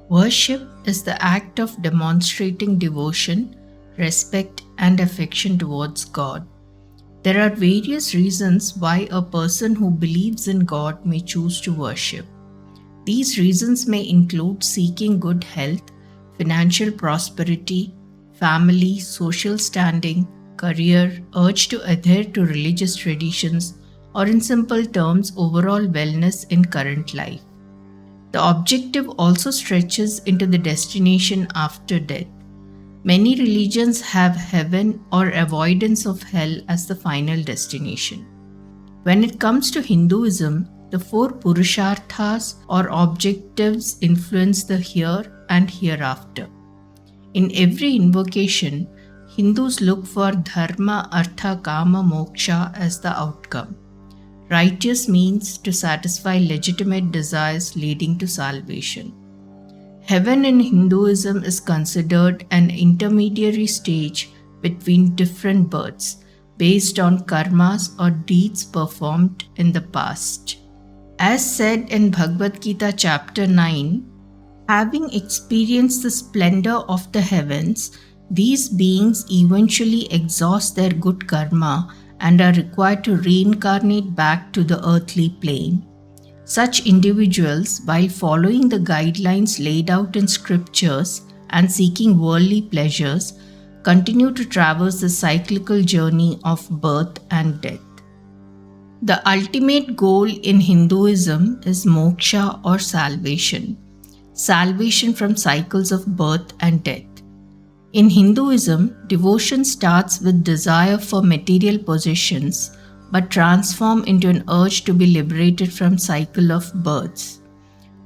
Worship is the act of demonstrating devotion, respect, and affection towards God. There are various reasons why a person who believes in God may choose to worship. These reasons may include seeking good health, financial prosperity, family, social standing, career, urge to adhere to religious traditions, or in simple terms, overall wellness in current life. The objective also stretches into the destination after death. Many religions have heaven or avoidance of hell as the final destination. When it comes to Hinduism, the four Purusharthas or objectives influence the here and hereafter. In every invocation, Hindus look for Dharma, Artha, Kama, Moksha as the outcome. Righteous means to satisfy legitimate desires leading to salvation. Heaven in Hinduism is considered an intermediary stage between different births based on karmas or deeds performed in the past. As said in Bhagavad Gita chapter 9, having experienced the splendor of the heavens, these beings eventually exhaust their good karma and are required to reincarnate back to the earthly plane. Such individuals, while following the guidelines laid out in scriptures and seeking worldly pleasures, continue to traverse the cyclical journey of birth and death. The ultimate goal in Hinduism is moksha or salvation from cycles of birth and death. In Hinduism, devotion starts with desire for material possessions but transforms into an urge to be liberated from cycle of births.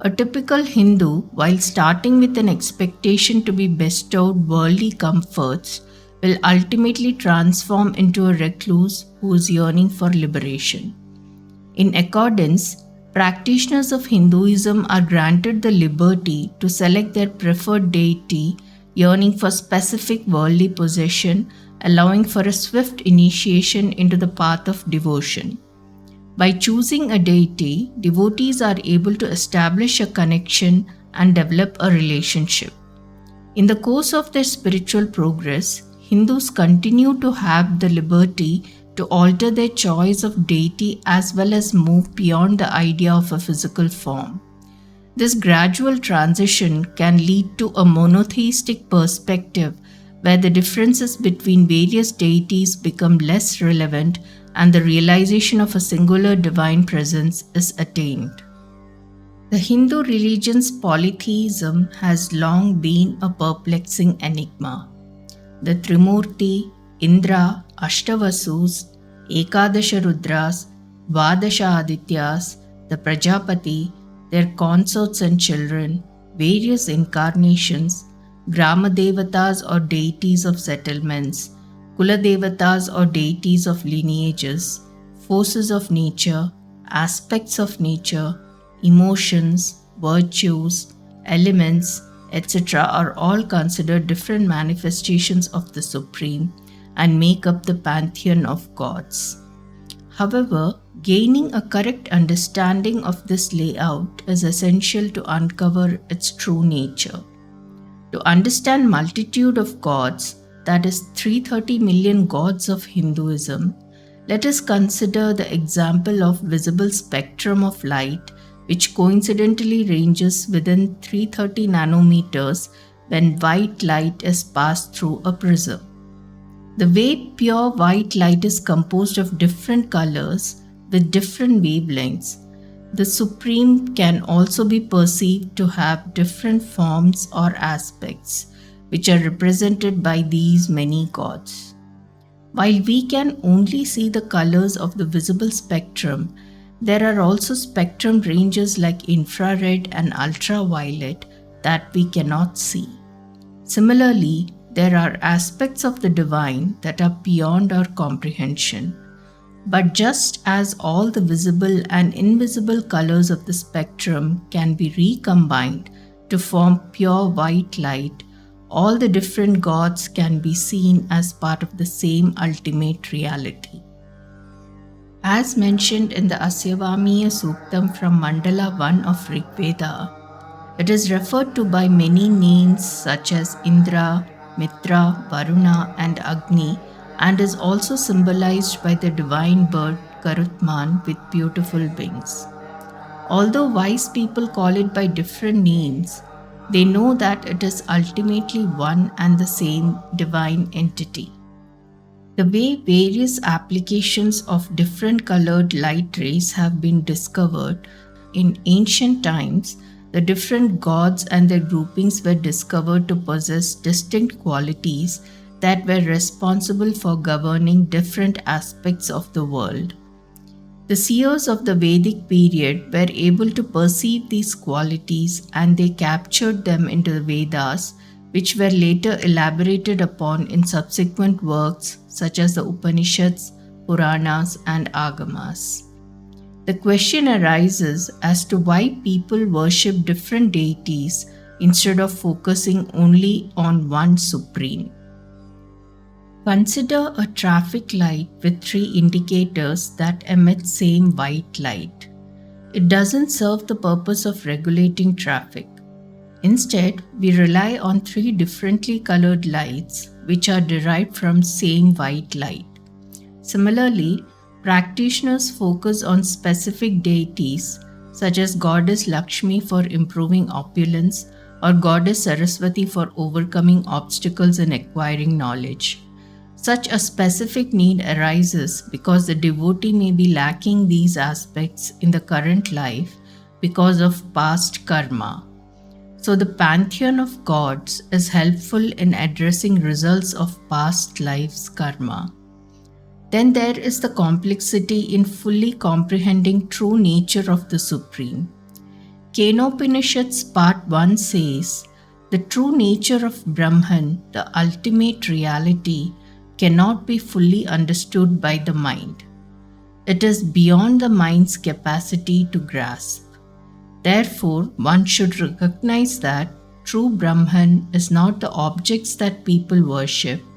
A typical Hindu, while starting with an expectation to be bestowed worldly comforts, will ultimately transform into a recluse who is yearning for liberation. In accordance, practitioners of Hinduism are granted the liberty to select their preferred deity, yearning for specific worldly possession, allowing for a swift initiation into the path of devotion. By choosing a deity, devotees are able to establish a connection and develop a relationship. In the course of their spiritual progress, Hindus continue to have the liberty to alter their choice of deity as well as move beyond the idea of a physical form. This gradual transition can lead to a monotheistic perspective where the differences between various deities become less relevant and the realization of a singular divine presence is attained. The Hindu religion's polytheism has long been a perplexing enigma. The Trimurti, Indra, Ashtavasus, Ekadasha Rudras, Dvadasha Adityas, the Prajapati, their consorts and children, various incarnations, Grama Devatas or deities of settlements, Kula Devatas or deities of lineages, forces of nature, aspects of nature, emotions, virtues, elements, etc. are all considered different manifestations of the Supreme and make up the pantheon of gods. However, gaining a correct understanding of this layout is essential to uncover its true nature. To understand multitude of gods, that is 330 million gods of Hinduism, let us consider the example of visible spectrum of light which coincidentally ranges within 330 nanometers when white light is passed through a prism. The way pure white light is composed of different colors with different wavelengths, the Supreme can also be perceived to have different forms or aspects, which are represented by these many gods. While we can only see the colors of the visible spectrum, there are also spectrum ranges like infrared and ultraviolet that we cannot see. Similarly, there are aspects of the divine that are beyond our comprehension. But just as all the visible and invisible colors of the spectrum can be recombined to form pure white light, all the different gods can be seen as part of the same ultimate reality. As mentioned in the Asyavamya Suktam from Mandala 1 of Rigveda, It is referred to by many names such as Indra, Mitra, Varuna, and Agni, and is also symbolized by the divine bird Garutman with beautiful wings. Although wise people call it by different names, they know that it is ultimately one and the same divine entity. The way various applications of different colored light rays have been discovered, in ancient times, the different gods and their groupings were discovered to possess distinct qualities that were responsible for governing different aspects of the world. The seers of the Vedic period were able to perceive these qualities and they captured them into the Vedas, which were later elaborated upon in subsequent works such as the Upanishads, Puranas, and Agamas. The question arises as to why people worship different deities instead of focusing only on one supreme. Consider a traffic light with 3 indicators that emit same white light. It doesn't serve the purpose of regulating traffic. Instead, we rely on 3 differently colored lights which are derived from same white light. Similarly, practitioners focus on specific deities such as Goddess Lakshmi for improving opulence or Goddess Saraswati for overcoming obstacles in acquiring knowledge. Such a specific need arises because the devotee may be lacking these aspects in the current life because of past karma. So the pantheon of gods is helpful in addressing results of past life's karma. Then there is the complexity in fully comprehending true nature of the Supreme. Kenopanishads Part 1 says, "The true nature of Brahman, the ultimate reality, cannot be fully understood by the mind. It is beyond the mind's capacity to grasp. Therefore, one should recognize that true Brahman is not the objects that people worship,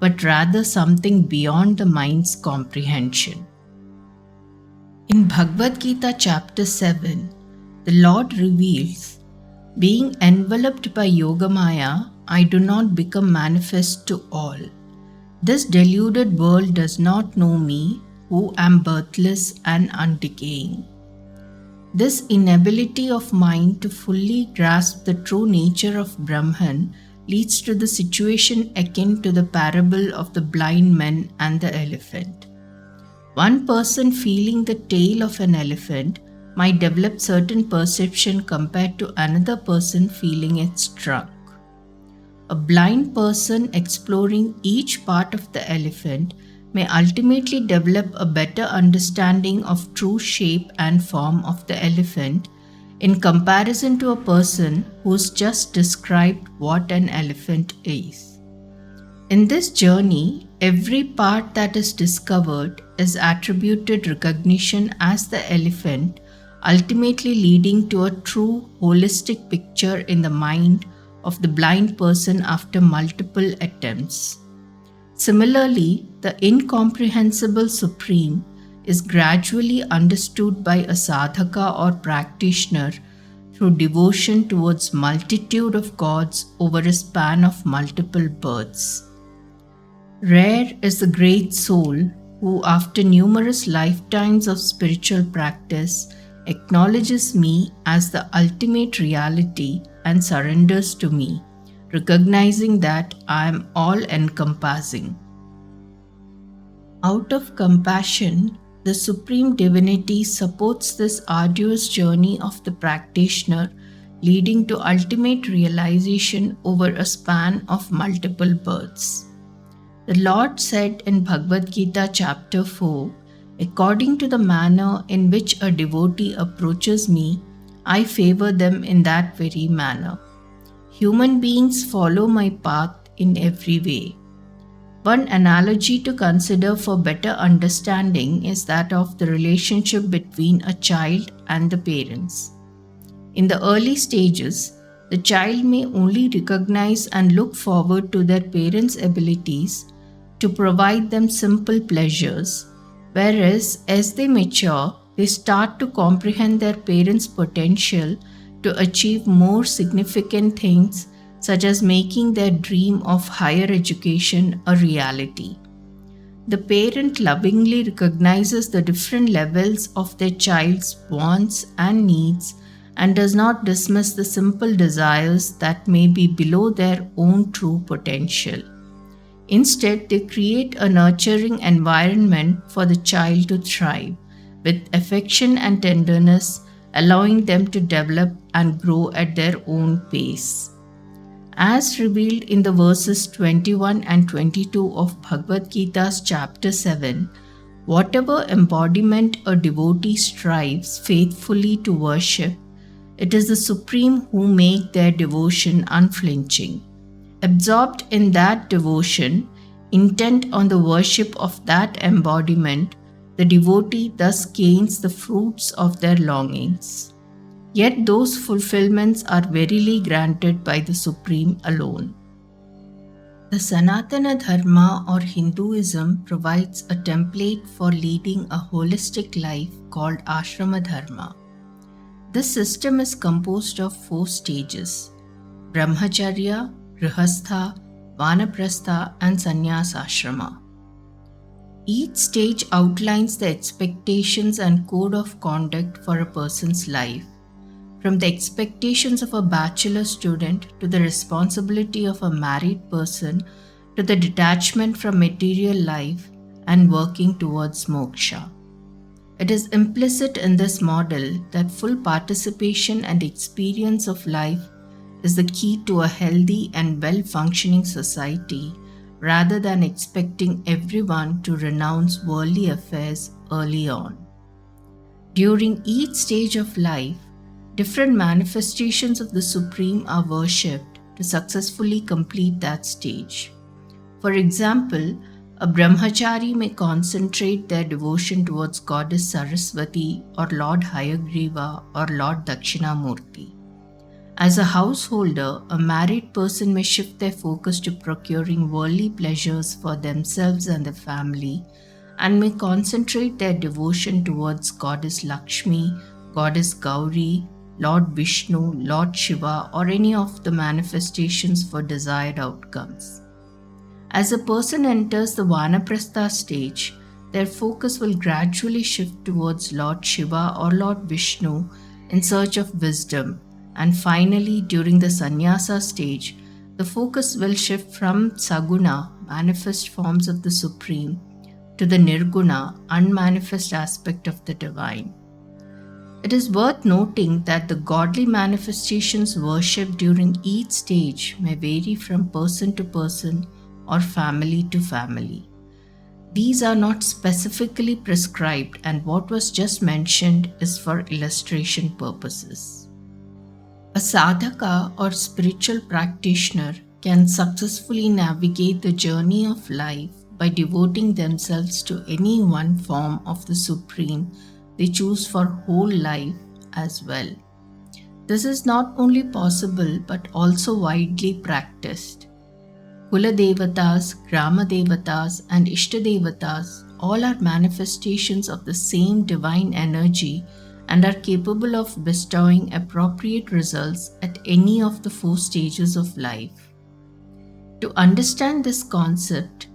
but rather something beyond the mind's comprehension." In Bhagavad Gita chapter 7, the Lord reveals, "Being enveloped by Yogamaya, I do not become manifest to all. This deluded world does not know me, who am birthless and undecaying." This inability of mind to fully grasp the true nature of Brahman leads to the situation akin to the parable of the blind men and the elephant. One person feeling the tail of an elephant might develop certain perception compared to another person feeling its trunk. A blind person exploring each part of the elephant may ultimately develop a better understanding of true shape and form of the elephant in comparison to a person who's just described what an elephant is. In this journey, every part that is discovered is attributed recognition as the elephant, ultimately leading to a true holistic picture in the mind of the blind person after multiple attempts. Similarly, the incomprehensible Supreme is gradually understood by a sadhaka or practitioner through devotion towards multitude of gods over a span of multiple births. Rare is the great soul who, after numerous lifetimes of spiritual practice, acknowledges me as the ultimate reality and surrenders to me, recognizing that I am all-encompassing. Out of compassion, the Supreme Divinity supports this arduous journey of the practitioner, leading to ultimate realization over a span of multiple births. The Lord said in Bhagavad Gita chapter 4, "According to the manner in which a devotee approaches me, I favor them in that very manner. Human beings follow my path in every way." One analogy to consider for better understanding is that of the relationship between a child and the parents. In the early stages, the child may only recognize and look forward to their parents' abilities to provide them simple pleasures, whereas as they mature, they start to comprehend their parents' potential to achieve more significant things, such as making their dream of higher education a reality. The parent lovingly recognizes the different levels of their child's wants and needs and does not dismiss the simple desires that may be below their own true potential. Instead, they create a nurturing environment for the child to thrive, with affection and tenderness, allowing them to develop and grow at their own pace. As revealed in the verses 21 and 22 of Bhagavad Gita's chapter 7, whatever embodiment a devotee strives faithfully to worship, it is the Supreme who makes their devotion unflinching. Absorbed in that devotion, intent on the worship of that embodiment, the devotee thus gains the fruits of their longings. Yet those fulfillments are verily granted by the Supreme alone. The Sanatana Dharma or Hinduism provides a template for leading a holistic life called Ashrama Dharma. This system is composed of 4 stages: Brahmacharya, Grihastha, Vanaprastha, and Sannyas Ashrama. Each stage outlines the expectations and code of conduct for a person's life, from the expectations of a bachelor student to the responsibility of a married person to the detachment from material life and working towards moksha. It is implicit in this model that full participation and experience of life is the key to a healthy and well-functioning society, rather than expecting everyone to renounce worldly affairs early on. During each stage of life, different manifestations of the Supreme are worshipped to successfully complete that stage. For example, a brahmachari may concentrate their devotion towards Goddess Saraswati or Lord Hayagriva or Lord Dakshinamurti. As a householder, a married person may shift their focus to procuring worldly pleasures for themselves and their family, and may concentrate their devotion towards Goddess Lakshmi, Goddess Gauri, Lord Vishnu, Lord Shiva, or any of the manifestations for desired outcomes. As a person enters the Vanaprastha stage, their focus will gradually shift towards Lord Shiva or Lord Vishnu in search of wisdom. And finally, during the sannyasa stage, the focus will shift from saguna, manifest forms of the Supreme, to the nirguna, unmanifest aspect of the divine. It is worth noting that the godly manifestations worshipped during each stage may vary from person to person or family to family. These are not specifically prescribed, and what was just mentioned is for illustration purposes. A sadhaka or spiritual practitioner can successfully navigate the journey of life by devoting themselves to any one form of the Supreme they choose for whole life as well. This is not only possible but also widely practiced. Kula Devatas, Grama Devatas, and Ishta Devatas all are manifestations of the same divine energy and are capable of bestowing appropriate results at any of the 4 stages of life. To understand this concept,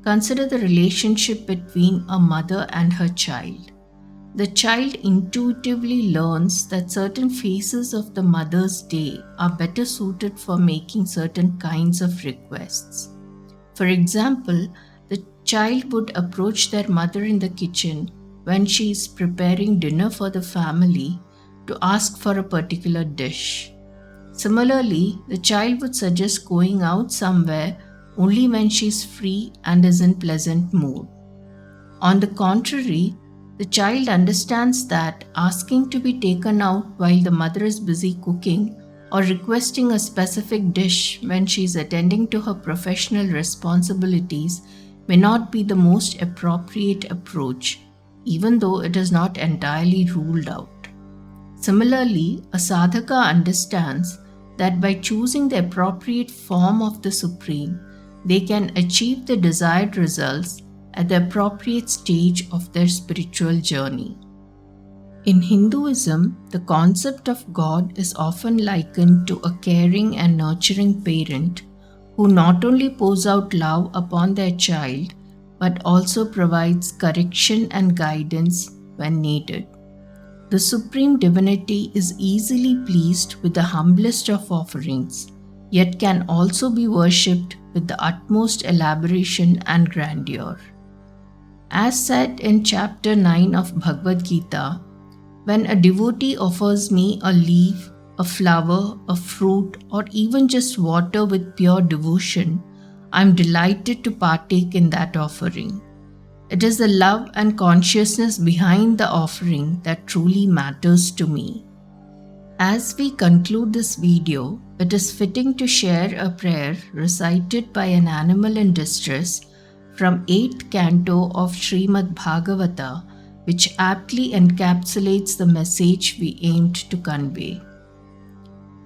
consider the relationship between a mother and her child. The child intuitively learns that certain phases of the mother's day are better suited for making certain kinds of requests. For example, the child would approach their mother in the kitchen when she is preparing dinner for the family to ask for a particular dish. Similarly, the child would suggest going out somewhere only when she is free and is in pleasant mood. On the contrary, the child understands that asking to be taken out while the mother is busy cooking or requesting a specific dish when she is attending to her professional responsibilities may not be the most appropriate approach, even though it is not entirely ruled out. Similarly, a sadhaka understands that by choosing the appropriate form of the Supreme, they can achieve the desired results at the appropriate stage of their spiritual journey. In Hinduism, the concept of God is often likened to a caring and nurturing parent who not only pours out love upon their child but also provides correction and guidance when needed. The Supreme Divinity is easily pleased with the humblest of offerings, yet can also be worshipped with the utmost elaboration and grandeur. As said in chapter 9 of Bhagavad Gita, when a devotee offers me a leaf, a flower, a fruit, or even just water with pure devotion, I am delighted to partake in that offering. It is the love and consciousness behind the offering that truly matters to me. As we conclude this video, it is fitting to share a prayer recited by an animal in distress from 8th canto of Srimad Bhagavata, which aptly encapsulates the message we aimed to convey.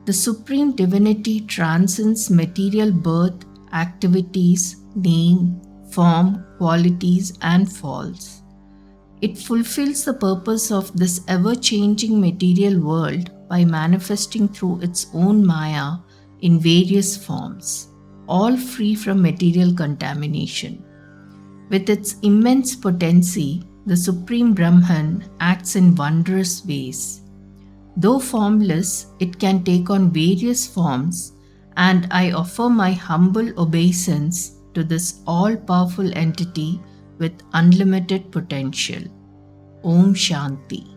The Supreme Divinity transcends material birth, activities, name, form, qualities, and falls. It fulfills the purpose of this ever-changing material world by manifesting through its own Maya in various forms, all free from material contamination. With its immense potency, the Supreme Brahman acts in wondrous ways. Though formless, it can take on various forms, and I offer my humble obeisance to this all-powerful entity with unlimited potential. Om Shanti.